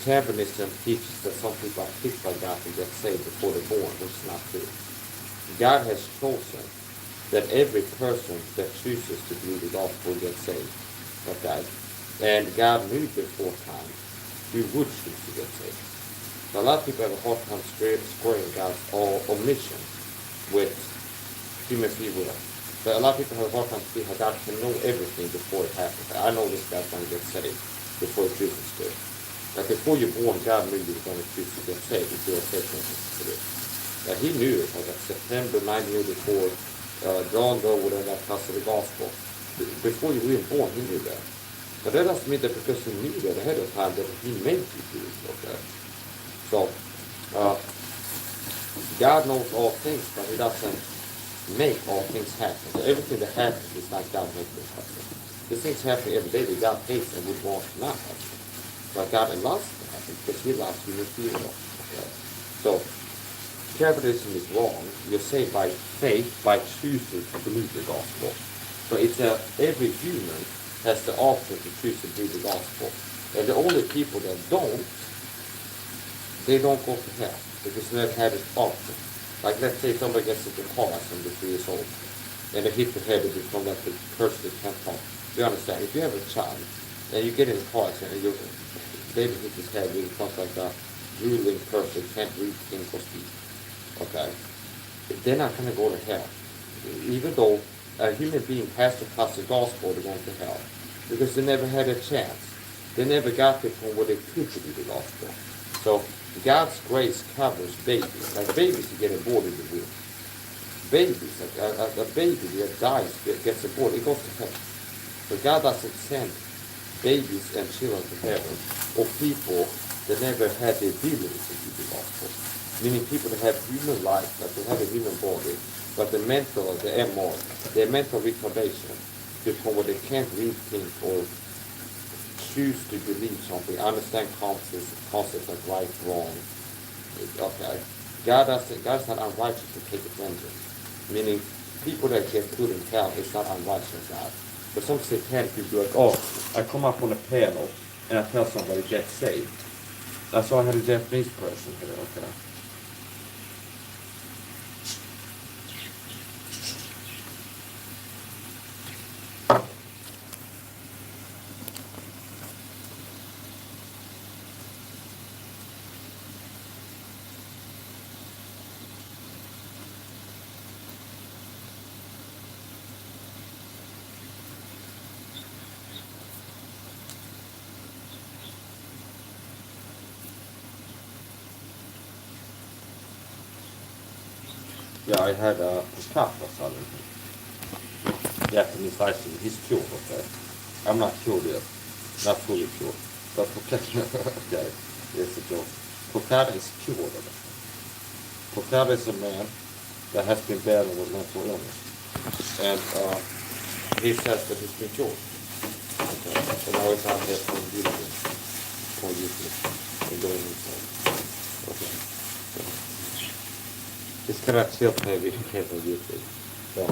capitalism teaches that some people are picked by God to get saved before they're born, which is not true. God has chosen that every person that chooses to believe the gospel gets saved, okay? And God knew before time you would choose to get saved. Now, a lot of people have a hard time squaring God's omission with human free will. But a lot of people have a hard time seeing how God can know everything before it happens. I know this guy's going to get saved before he chooses to. Like before you're born, God knew you were going to choose to get saved if you were saved to it. Like he knew it. Like September 1984, John Doe would have got custody of the gospel. Before you were even born, he knew that. But that doesn't mean that because he knew that ahead of time that he meant you to do it. Okay? So, God knows all things, but he doesn't make all things happen. So everything that happens is not God making it happen. The things happen every day that God hates and would want to not happen. But God allows it to happen because he allows human free will. Okay? So, capitalism is wrong. You're saved by faith, by choosing to believe the gospel. So it's every human has the option to choose to believe the gospel. And the only people that don't, they don't go to hell because they never had this option. Like let's say somebody gets into a car accident at 3 years old and they hit the head and become like the person that can't talk. You understand? If you have a child and you get in a car accident and your baby hits his head and becomes like a drooling person, can't read, think, or speak. Okay? They're not going to go to hell. Even though a human being has to pass the gospel to go to hell. Because they never had a chance. They never got to the point where they could believe the gospel. So God's grace covers babies. Like babies who get aborted in the womb. Babies, like a baby that dies, gets aborted, it goes to heaven. So God doesn't send babies and children to heaven or people that never had the ability to do the gospel. Meaning people that have human life, that they have a human body, but the mental, the MR, their mental retardation, to the point where they can't read, think, or choose to believe something, understand concepts like right, wrong. Okay. God's not unrighteous to take vengeance. Meaning, people that get put in hell is not unrighteous God. But some satanic people are like, oh, I come up on a panel and I tell somebody get saved. That's why I had a Japanese person here, okay. Yeah, I had a Papa son. Japanese ice cream. He's cured, okay? I'm not cured yet. Not fully cured. But okay, it's a joke. Kokada is cured. Kokada is a man that has been battling with mental illness. And he says that he's been cured. Okay. So now he's out here for YouTube. And doing himself. Okay. It's kind of chill maybe if you came from YouTube. So,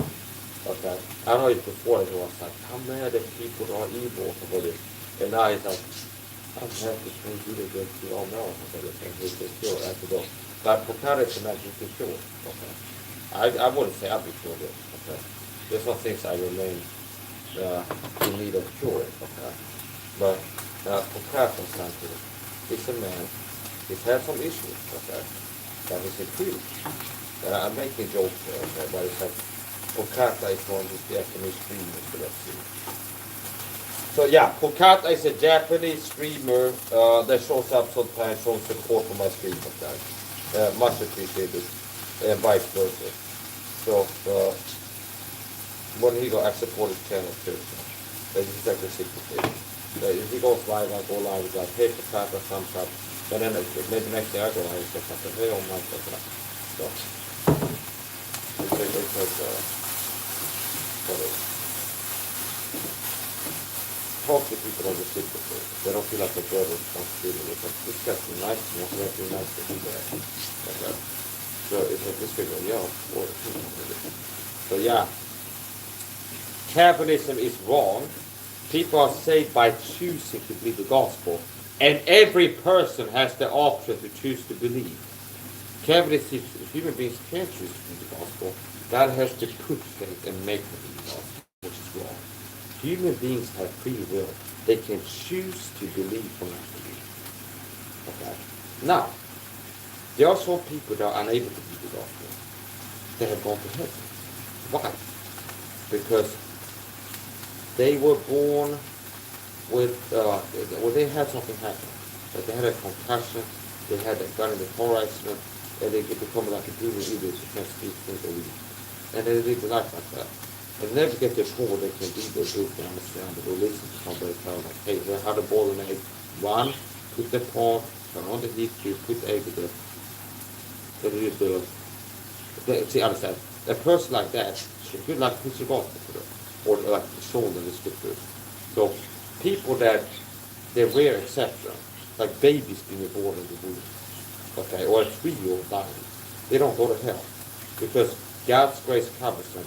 okay. I know it before it was like, how mad that people are evil about it. And now it's like, I'm happy to do the good to all know about it. And he's been cured after that. But Kokada is a man who's been cured. Okay. I wouldn't say I've been cured yet. Okay. There's some things I remain in need of curing. Okay. But Kokada, for example, is a man. He's had some issues. Okay. That is improved. And I'm making jokes there, okay, but it's like, Kokata is one of the Japanese streamers, so let's see. So yeah, Kokata is a Japanese streamer that shows up sometimes, shows support for my stream sometimes. Much appreciated, and vice versa. So, when he goes, I support his channel too. So. He's like reciprocated. If he goes live, I go live, it's like, hey Kokata, thumbs up. But then maybe next day I go, I say something, hey, oh my God. So, it's what is talk to people that reciprocate. They don't feel like they bear the responsibility. It's just nice to me, it's really nice to do that. So it's like this figure, yeah, or so yeah. Calvinism is wrong. People are saved by choosing to believe the gospel. And every person has the option to choose to believe. Calvinists, human beings can't choose to believe the gospel. God has to put faith and make them believe the gospel, which is wrong. Human beings have free will. They can choose to believe or not believe. Okay? Now, there are some people that are unable to believe the gospel. They have gone to heaven. Why? Because they were born with, they had something happen. Like they had a concussion, they had got in a car accident, and they become like a dual idiot who can't speak, think, or read. And they live their life like that. And never get to a point where they can read their book and understand it, or listen to somebody tell them, like, hey, here's how to boil an egg. One, put the pot, turn on the heat tube, put the egg in there. See, understand? A person like that should be like preach the gospel to them, or like show them the scriptures. So people that they're rare exception, like babies being born in the womb, okay, or a 3-year-old dying, they don't go to hell because God's grace covers them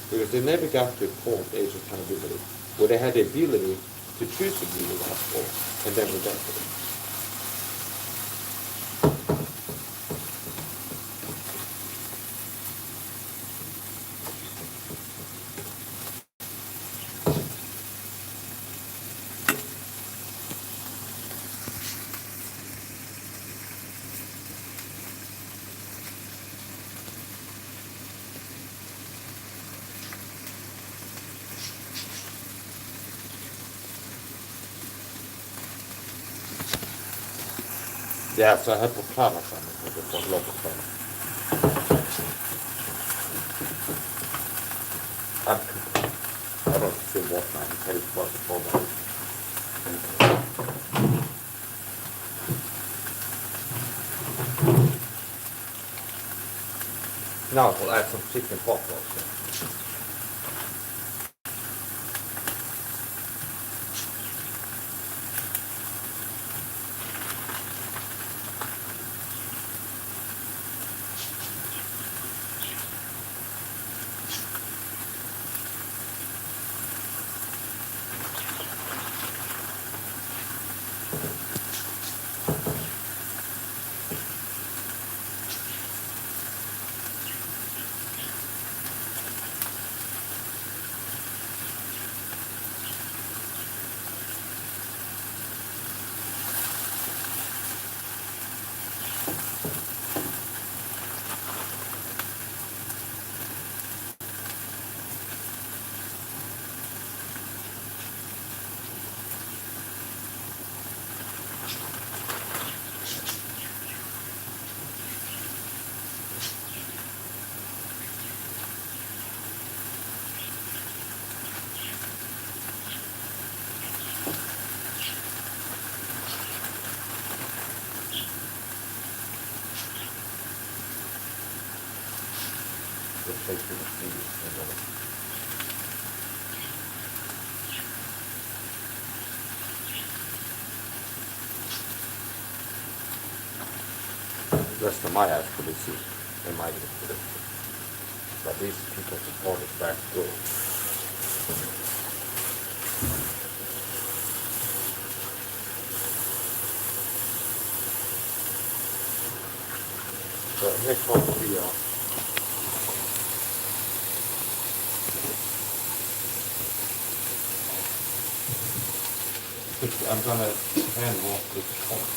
because they never got to a point, age of accountability, where they had the ability to choose to believe the gospel and then rejected it. Yeah, så här på klarna sen, det får lov att klarna. I don't feel what man can what the problem. Now we'll add some chicken hot dogs. The rest of my ass could be seen in my video. But these people support us back to so here comes the I'm gonna hand wash this pot.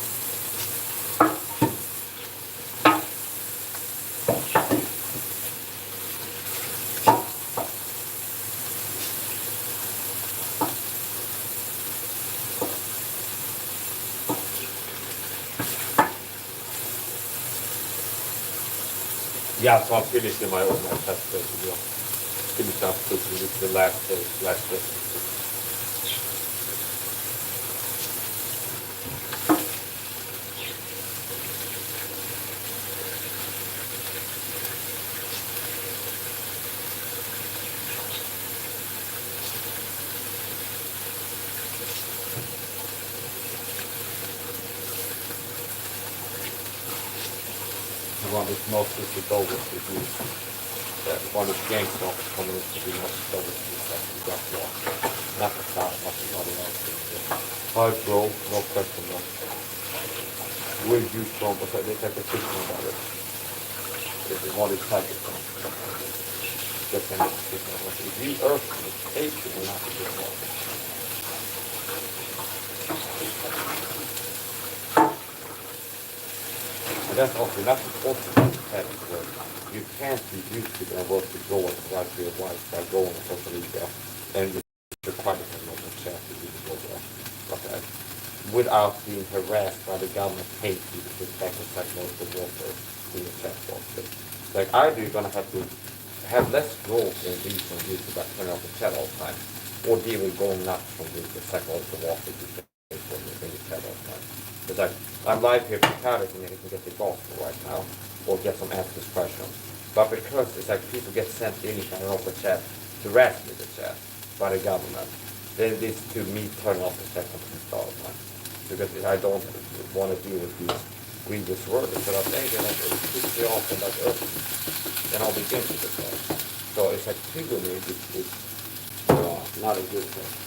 Yeah, so I'm finishing my own test video. Finish up with the last day. one is mostly to go with the use. One is gangster coming into the most go with the second got water. Not the start, not the body else. Hard grow, no question, no. Will use from, but they take a thinking about it. This is what it's like. Just an if you earth it takes it will not be good water. And that's also not important to have where you can't be used to and work to go and right to your wife by going to social media and you quite a normal chance to do the go there. Okay. Without being harassed by the government hate you to protect and most of the water in your chat box. Like either you're gonna have to have less growth in these from YouTube by turning off the chat all the time, or deal with going nuts from the second of the water you pay for in the chat all the time. It's like I'm live here for Cardiff and you can get the gospel right now, or get some answers questions. But because it's like people get sent in turning off the chat to harass me the chat by the government, then it is to me turning off the chat all the time. Because I don't want to deal with these grievous words that I'm saying, then it keeps me off and like then I'll begin with this one. So it's like triggering is not a good thing.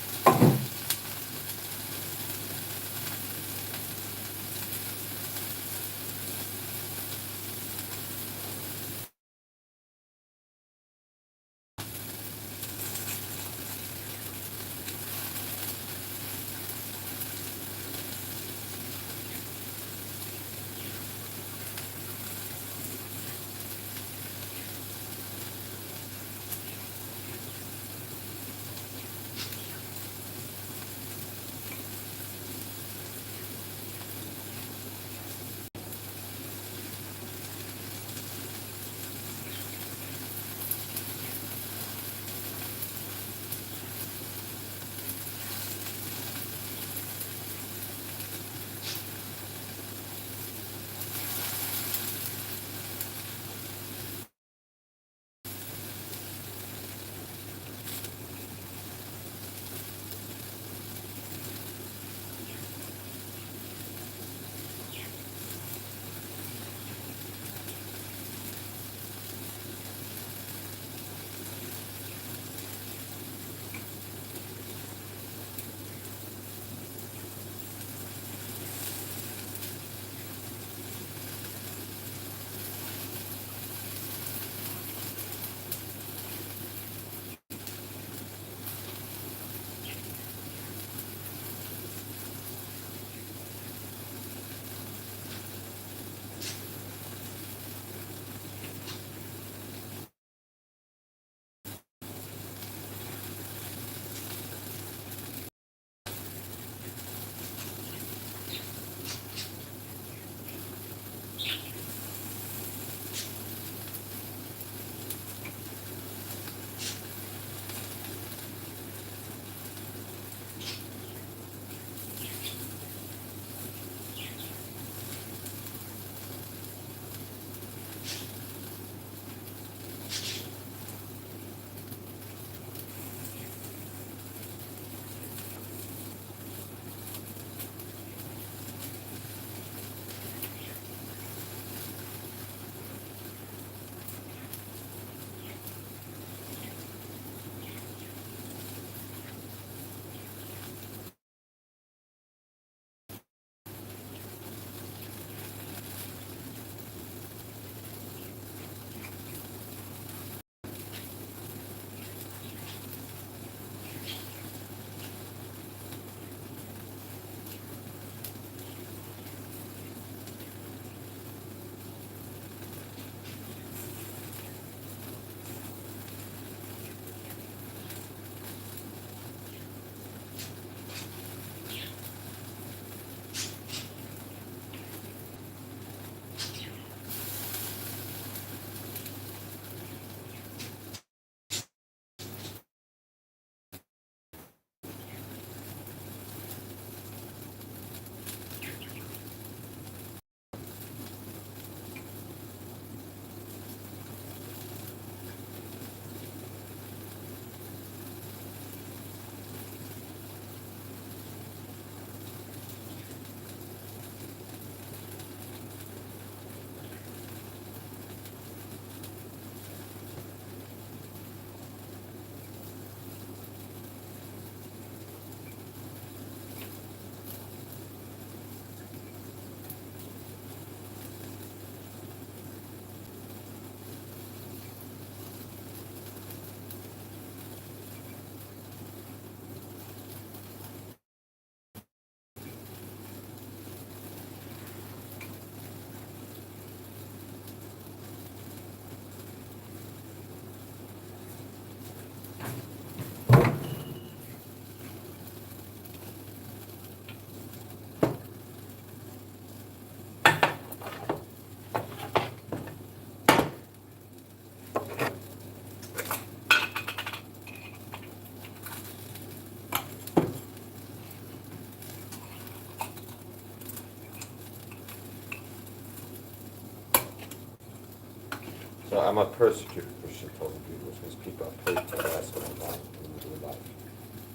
So I'm a persecuted Christian talking to people, because people are paid to ask me online in real life.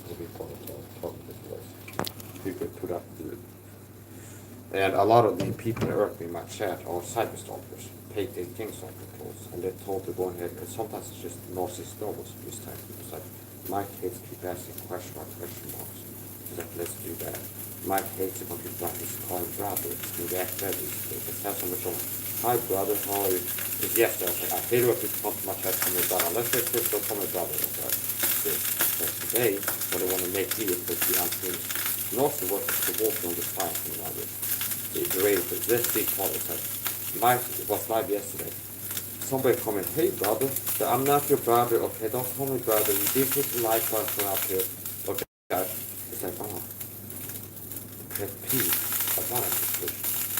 It's a big part of talking to people. People put up the. And a lot of the people that work in my chat are cyberstalkers, paid to king stalker tools, and they're told to go ahead, and sometimes it's just narcissist novels, this type of people. It's like, my kids keep asking question marks. It's like, let's do that. My kids are going to be like this calling brother, it's going to act better, it's have so much on. Hi brother, how are you? Because yes, I hate when people come to my chat and brother, unless they're Christian, call me brother, okay? But today, what I want to make here is the unfinished. And also what is the walk on the side from others. The rate of this big part is like, Mike was live yesterday. Somebody comment, hey brother, so I'm not your brother, okay, don't call me brother, you did put the like button up here, okay, it's like, oh, pet peeve, I want to push.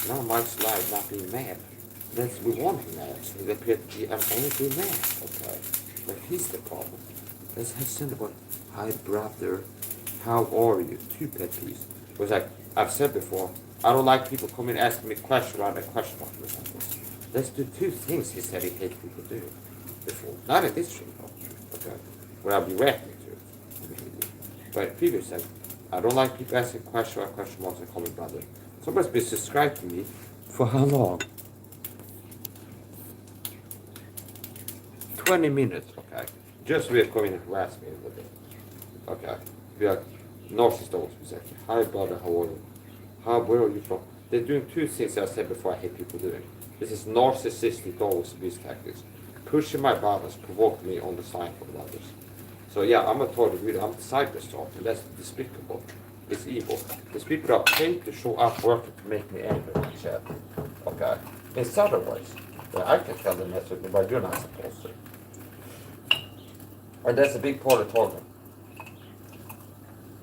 Now Mike's live not being mad. We want him mad, so they appear to be angry mad, okay, but he's the problem. Let's have simple, hi brother, how are you, two pet peeves. It was like, I've said before, I don't like people coming asking me questions around a question mark or something. Let's do two things he said he hates people do before. Not in this show, okay? Where I'll be reacting to it. But previous said, I don't like people asking questions around question marks and call me brother. Somebody's been subscribed to me for how long? 20 minutes, okay? Just we are coming and harass me a little bit. Okay. We are narcissist always be saying, hi brother, how are you? Where are you from? They're doing two things I said before I hate people doing. This is narcissistic always abuse tactics. Pushing my boundaries, provoke me on the side of others. So yeah, I'm a total reader, I'm a cyberstalker, that's despicable. It's evil. These people are paid to show up working to make me angry in the chat. Okay. In subtle ways. Yeah, I can tell them that's what, but you're not supposed to. And that's a big part of talking.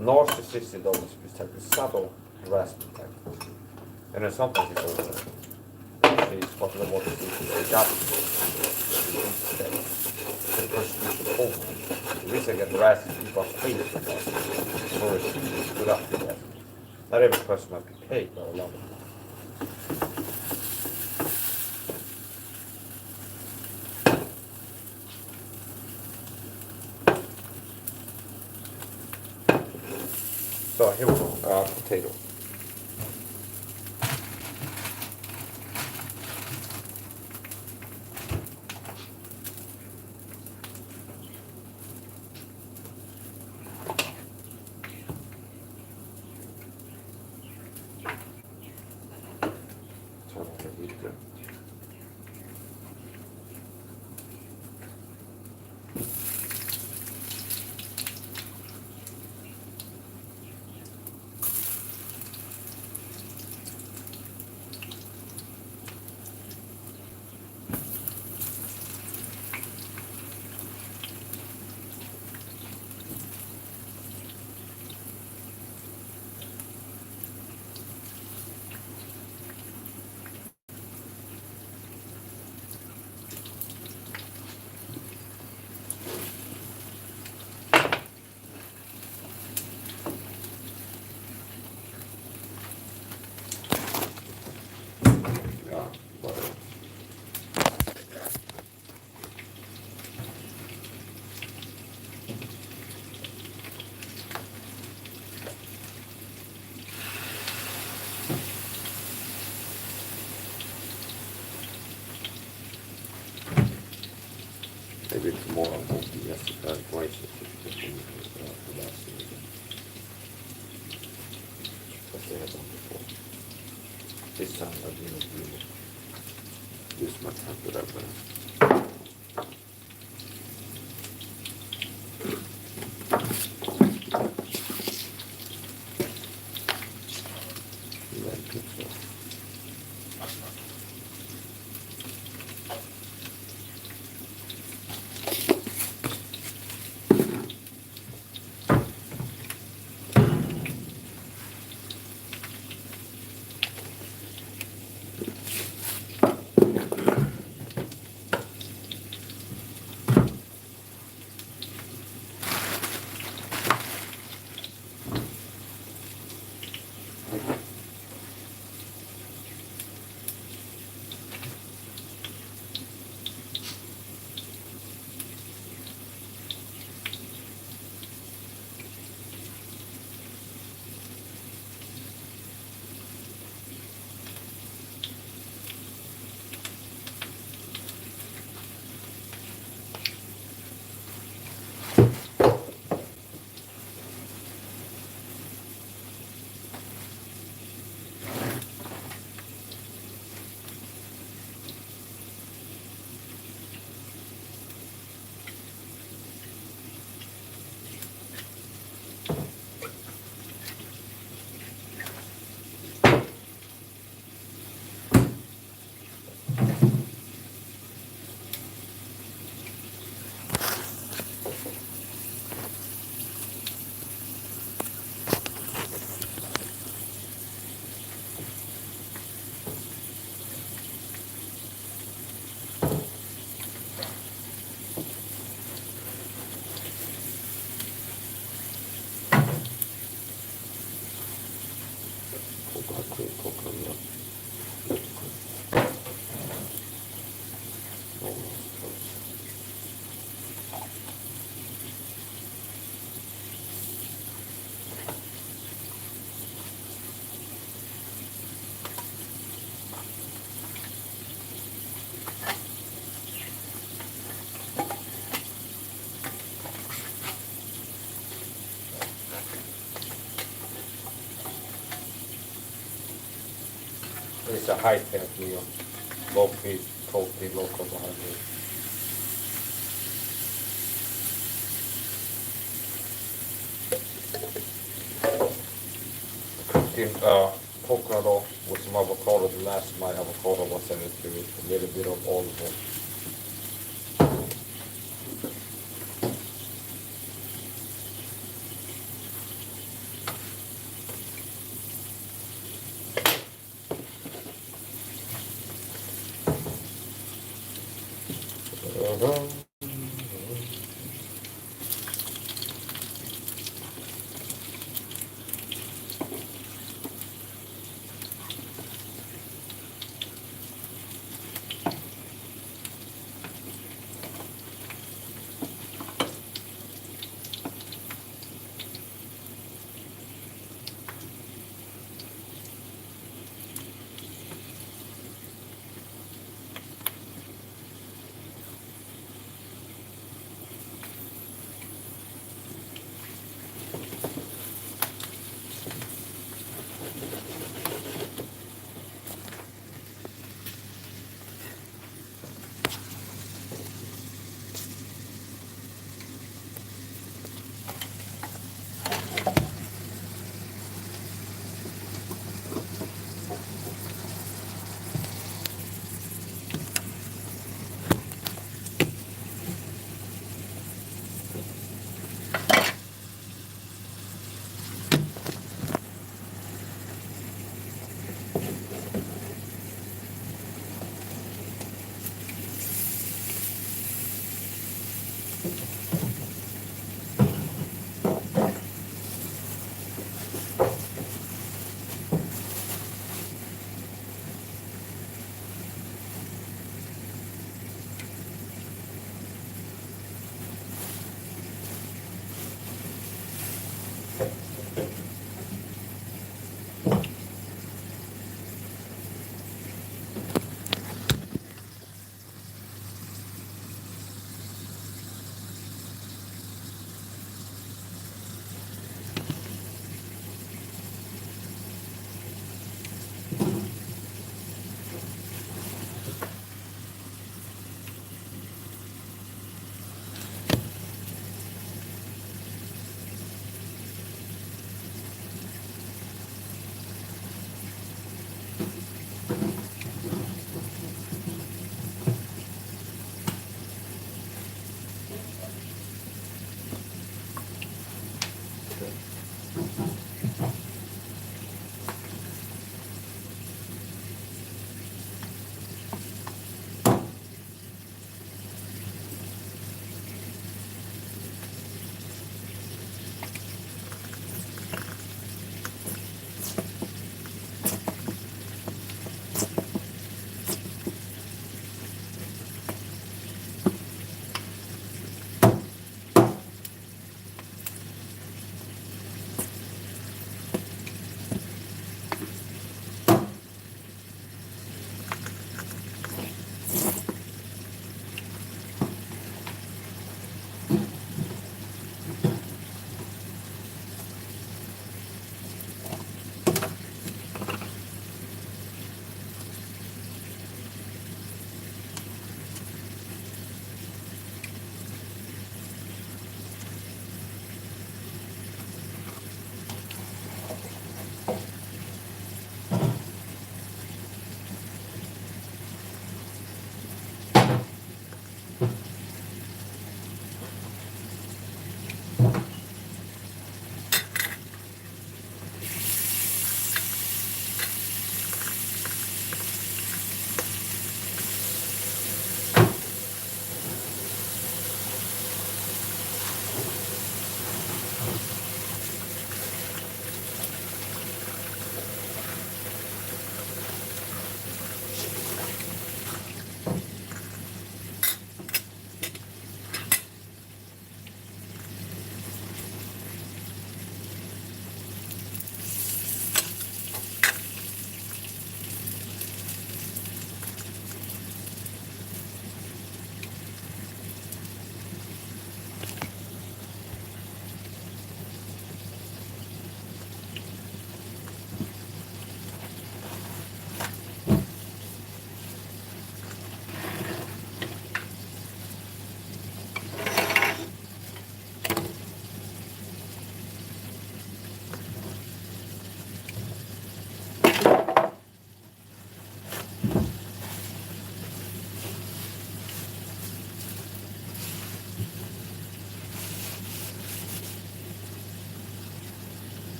Narcissistic always abuse tactics, subtle harassment tactics. And then sometimes it's over. It's what they want to see. They got it. The persecution over. The reason I get harassed is people are paid for that. For it to put up with that. Not every person might be paid, but a lot of them. So here we go. Potato. Maybe tomorrow won't be necessary twice. But they had done before. This time I didn't use my time for that one. is a high fat meal. Low protein, low carbohydrate. Cooking avocado with some avocado. The last of my avocado was added to it. A little bit of olive oil.